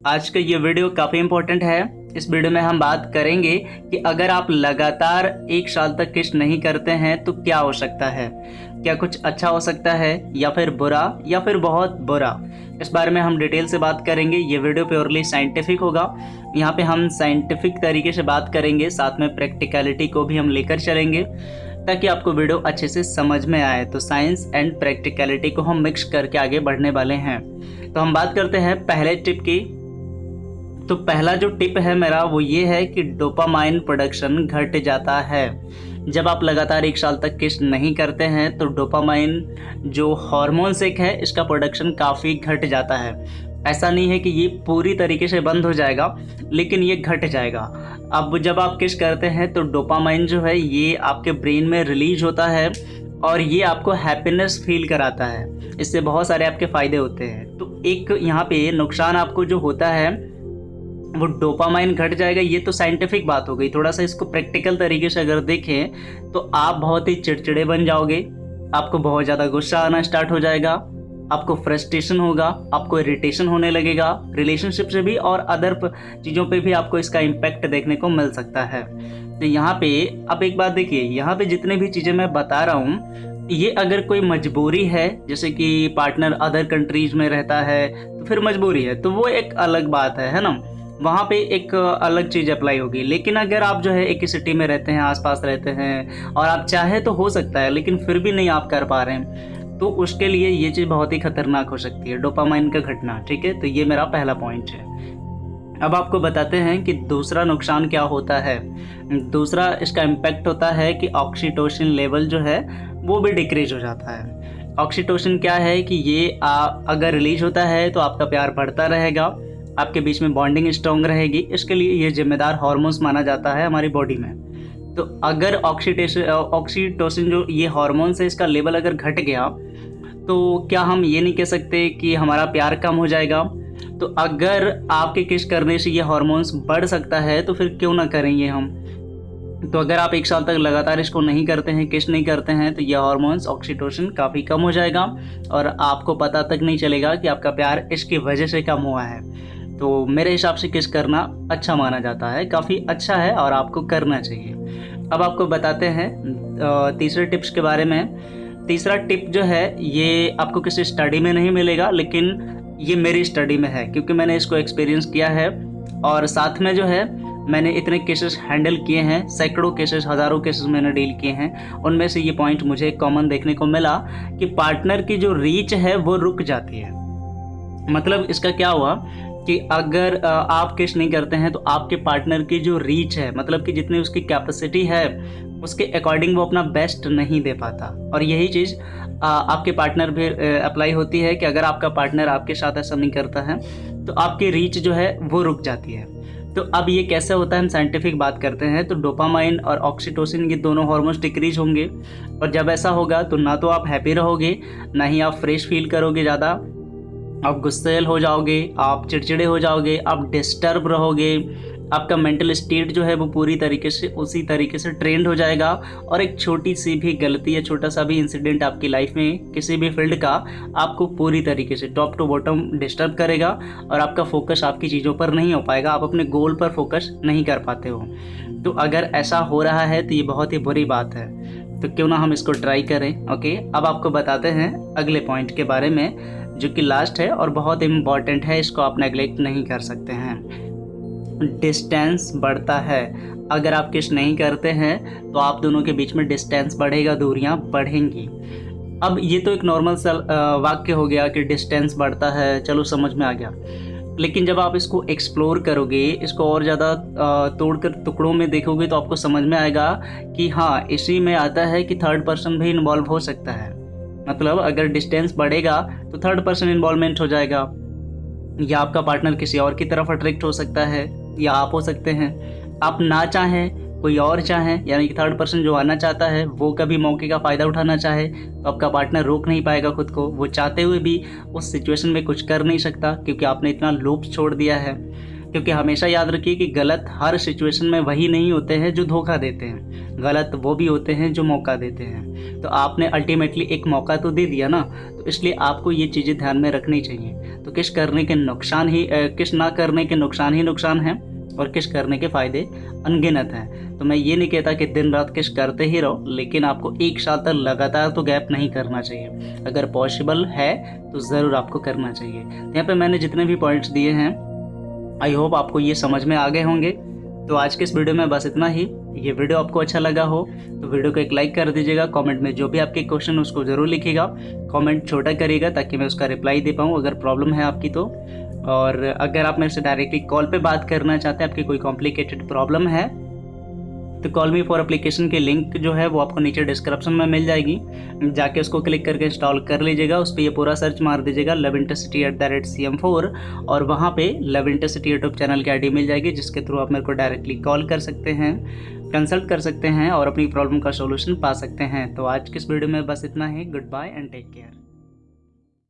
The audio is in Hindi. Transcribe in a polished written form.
आज का ये वीडियो काफ़ी इम्पोर्टेंट है। इस वीडियो में हम बात करेंगे कि अगर आप लगातार 1 साल तक किस्त नहीं करते हैं तो क्या हो सकता है। क्या कुछ अच्छा हो सकता है या फिर बुरा या फिर बहुत बुरा। इस बारे में हम डिटेल से बात करेंगे। ये वीडियो प्योरली साइंटिफिक होगा। यहाँ पे हम साइंटिफिक तरीके से बात करेंगे, साथ में प्रैक्टिकलिटी को भी हम लेकर चलेंगे ताकि आपको वीडियो अच्छे से समझ में आए। तो साइंस एंड प्रैक्टिकलिटी को हम मिक्स करके आगे बढ़ने वाले हैं। तो हम बात करते हैं पहले टिप की। तो पहला जो टिप है मेरा वो ये है कि डोपामाइन प्रोडक्शन घट जाता है। जब आप लगातार 1 साल तक किस्त नहीं करते हैं तो डोपामाइन जो हार्मोन्स एक है इसका प्रोडक्शन काफ़ी घट जाता है। ऐसा नहीं है कि ये पूरी तरीके से बंद हो जाएगा, लेकिन ये घट जाएगा। अब जब आप किस्त करते हैं तो डोपामाइन जो है ये आपके ब्रेन में रिलीज होता है और ये आपको हैप्पीनेस फील कराता है। इससे बहुत सारे आपके फ़ायदे होते हैं। तो एक यहाँ पे नुकसान आपको जो होता है वो डोपामाइन घट जाएगा। ये तो साइंटिफिक बात हो गई। थोड़ा सा इसको प्रैक्टिकल तरीके से अगर देखें तो आप बहुत ही चिड़चिड़े बन जाओगे, आपको बहुत ज़्यादा गुस्सा आना स्टार्ट हो जाएगा, आपको फ्रस्ट्रेशन होगा, आपको इरिटेशन होने लगेगा रिलेशनशिप से भी, और अदर चीज़ों पे भी आपको इसका इम्पैक्ट देखने को मिल सकता है। तो यहाँ पे आप एक बात देखिए, यहाँ पे जितने भी चीज़ें मैं बता रहा हूँ ये अगर कोई मजबूरी है, जैसे कि पार्टनर अदर कंट्रीज में रहता है तो फिर मजबूरी है, तो वो एक अलग बात है ना, वहाँ पे एक अलग चीज़ अप्लाई होगी। लेकिन अगर आप जो है एक ही सिटी में रहते हैं, आसपास रहते हैं और आप चाहे तो हो सकता है लेकिन फिर भी नहीं आप कर पा रहे हैं, तो उसके लिए ये चीज़ बहुत ही खतरनाक हो सकती है, डोपामाइन का घटना। ठीक है, तो ये मेरा पहला पॉइंट है। अब आपको बताते हैं कि दूसरा नुकसान क्या होता है। दूसरा इसका इम्पैक्ट होता है कि ऑक्सीटोसिन लेवल जो है वो भी डिक्रीज हो जाता है। ऑक्सीटोसिन क्या है कि ये अगर रिलीज होता है तो आपका प्यार बढ़ता रहेगा, आपके बीच में बॉन्डिंग स्ट्रॉन्ग रहेगी। इसके लिए ये जिम्मेदार हार्मोन्स माना जाता है हमारी बॉडी में। तो अगर ऑक्सीटोसिन जो ये हार्मोन्स है इसका लेवल अगर घट गया तो क्या हम ये नहीं कह सकते कि हमारा प्यार कम हो जाएगा। तो अगर आपके किस करने से ये हार्मोन्स बढ़ सकता है तो फिर क्यों ना करेंगे हम। तो अगर आप 1 साल तक लगातार इसको नहीं करते हैं, किस नहीं करते हैं, तो यह हार्मोन्स ऑक्सीटोसिन काफ़ी कम हो जाएगा और आपको पता तक नहीं चलेगा कि आपका प्यार इसकी वजह से कम हुआ है। तो मेरे हिसाब से किस करना अच्छा माना जाता है, काफ़ी अच्छा है और आपको करना चाहिए। अब आपको बताते हैं तीसरे टिप्स के बारे में। तीसरा टिप जो है ये आपको किसी स्टडी में नहीं मिलेगा, लेकिन ये मेरी स्टडी में है क्योंकि मैंने इसको एक्सपीरियंस किया है और साथ में जो है मैंने इतने केसेस हैंडल किए हैं, सैकड़ों केसेस, हज़ारों केसेस मैंने डील किए हैं। उनमें से ये पॉइंट मुझे कॉमन देखने को मिला कि पार्टनर की जो रीच है वो रुक जाती है। मतलब इसका क्या हुआ कि अगर आप किस नहीं करते हैं तो आपके पार्टनर की जो रीच है, मतलब कि जितनी उसकी कैपेसिटी है उसके अकॉर्डिंग वो अपना बेस्ट नहीं दे पाता। और यही चीज़ आपके पार्टनर भी अप्लाई होती है कि अगर आपका पार्टनर आपके साथ ऐसा नहीं करता है तो आपकी रीच जो है वो रुक जाती है। तो अब ये कैसे होता है, हम साइंटिफिक बात करते हैं। तो डोपामाइन और ऑक्सीटोसिन ये दोनों हार्मोन्स डिक्रीज होंगे और जब ऐसा होगा तो ना तो आप हैप्पी रहोगे, ना ही आप फ्रेश फील करोगे ज़्यादा, आप गुस्सेल हो जाओगे, आप चिड़चिड़े हो जाओगे, आप डिस्टर्ब रहोगे, आपका मेंटल स्टेट जो है वो पूरी तरीके से उसी तरीके से ट्रेंड हो जाएगा और एक छोटी सी भी गलती या छोटा सा भी इंसिडेंट आपकी लाइफ में किसी भी फील्ड का आपको पूरी तरीके से टॉप टू बॉटम डिस्टर्ब करेगा और आपका फोकस आपकी चीज़ों पर नहीं हो पाएगा, आप अपने गोल पर फोकस नहीं कर पाते हो। तो अगर ऐसा हो रहा है तो ये बहुत ही बुरी बात है। तो क्यों ना हम इसको ट्राई करें। ओके, अब आपको बताते हैं अगले पॉइंट के बारे में जो कि लास्ट है और बहुत इम्पॉर्टेंट है, इसको आप नेग्लेक्ट नहीं कर सकते हैं। डिस्टेंस बढ़ता है। अगर आप किस नहीं करते हैं तो आप दोनों के बीच में डिस्टेंस बढ़ेगा, दूरियां बढ़ेंगी। अब ये तो एक नॉर्मल सा वाक्य हो गया कि डिस्टेंस बढ़ता है, चलो समझ में आ गया। लेकिन जब आप इसको एक्सप्लोर करोगे, इसको और ज़्यादा तोड़कर टुकड़ों में देखोगे तो आपको समझ में आएगा कि हाँ, इसी में आता है कि थर्ड पर्सन भी इन्वॉल्व हो सकता है। मतलब अगर डिस्टेंस बढ़ेगा तो थर्ड पर्सन इन्वॉल्वमेंट हो जाएगा, या आपका पार्टनर किसी और की तरफ अट्रैक्ट हो सकता है, या आप हो सकते हैं। आप ना चाहें, कोई और चाहें, यानी कि थर्ड पर्सन जो आना चाहता है वो कभी मौके का फ़ायदा उठाना चाहे तो आपका पार्टनर रोक नहीं पाएगा खुद को। वो चाहते हुए भी उस सिचुएशन में कुछ कर नहीं सकता क्योंकि आपने इतना लूप छोड़ दिया है। क्योंकि हमेशा याद रखिए कि गलत हर सिचुएशन में वही नहीं होते हैं जो धोखा देते हैं, गलत वो भी होते हैं जो मौका देते हैं। तो आपने अल्टीमेटली एक मौका तो दे दिया ना, तो इसलिए आपको ये चीज़ें ध्यान में रखनी चाहिए। तो किस ना करने के नुकसान ही नुकसान हैं और किस करने के फ़ायदे अनगिनत हैं। तो मैं ये नहीं कहता कि दिन रात किस करते ही रहो, लेकिन आपको 1 साल तक लगातार तो गैप नहीं करना चाहिए। अगर पॉसिबल है तो ज़रूर आपको करना चाहिए। यहाँ पे मैंने जितने भी पॉइंट्स दिए हैं, आई होप आपको ये समझ में आ गए होंगे। तो आज के इस वीडियो में बस इतना ही। ये वीडियो आपको अच्छा लगा हो तो वीडियो को एक लाइक कर दीजिएगा। कमेंट में जो भी आपके क्वेश्चन उसको ज़रूर लिखिएगा, कमेंट छोटा करिएगा ताकि मैं उसका रिप्लाई दे पाऊँ अगर प्रॉब्लम है आपकी तो। और अगर आप मेरे से डायरेक्टली कॉल पे बात करना चाहते हैं, आपकी कोई कॉम्प्लिकेटेड प्रॉब्लम है, तो कॉल मी फॉर एप्लीकेशन की लिंक जो है वो आपको नीचे डिस्क्रिप्शन में मिल जाएगी। जाके उसको क्लिक करके इंस्टॉल कर लीजिएगा। उस पर ये पूरा सर्च मार दीजिएगा loveintercity@cm4, और वहाँ पे लव इंटरसिटी यूट्यूब चैनल की आईडी मिल जाएगी, जिसके थ्रू आप मेरे को डायरेक्टली कॉल कर सकते हैं, कंसल्ट कर सकते हैं और अपनी प्रॉब्लम का सोल्यूशन पा सकते हैं। तो आज की इस वीडियो में बस इतना ही। Goodbye and take care.